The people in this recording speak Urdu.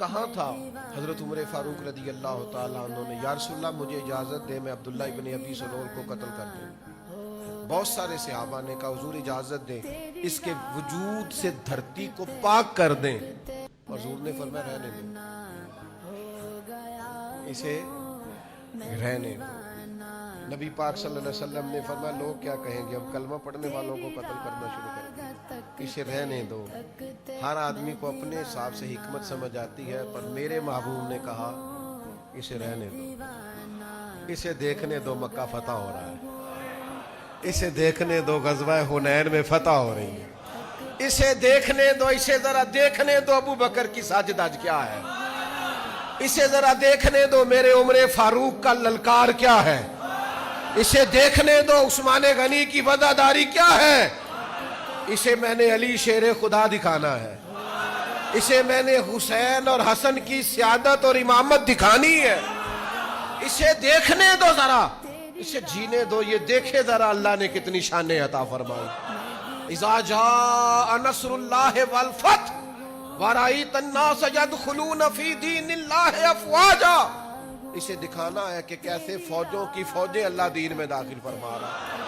کہاں تھا؟ حضرت عمر فاروق رضی اللہ تعالیٰ عنہ نے، یا رسول اللہ مجھے اجازت دے میں عبداللہ ابن ابی سلول کو قتل کر دوں۔ بہت سارے صحابہ نے کہا حضور اجازت دیں، اس کے وجود سے دھرتی کو پاک کر دیں، اور حضور نے فرمایا رہنے دیں، اسے رہنے دو۔ نبی پاک صلی اللہ علیہ وسلم نے فرمایا لوگ کیا کہیں گے، اب کلمہ پڑھنے والوں کو قتل کرنا شروع کر دیں، اسے رہنے دو۔ ہر آدمی کو اپنے حساب سے حکمت سمجھ آتی ہے، پر میرے محبوب نے کہا اسے رہنے دو، اسے دیکھنے دو مکہ فتح ہو رہا ہے، اسے دیکھنے دو غزوہ حنین میں فتح ہو رہی ہے، اسے دیکھنے دو، اسے ذرا دیکھنے دو ابو بکر کی ساجد آج کیا ہے، اسے ذرا دیکھنے دو میرے عمر فاروق کا للکار کیا ہے، اسے دیکھنے دو عثمان غنی کی وفاداری کیا ہے، اسے میں نے علی شیر خدا دکھانا ہے، اسے میں نے حسین اور حسن کی سیادت اور امامت دکھانی ہے، اسے دیکھنے دو ذرا، اسے جینے دو، یہ دیکھے ذرا اللہ نے کتنی شانیں عطا فرمائی۔ اذا جاء نصر اللہ والفتح ورأیت الناس يدخلون فی دین اللہ افواجا، اسے دکھانا ہے کہ کیسے فوجوں کی فوجیں اللہ دین میں داخل فرما رہا ہے۔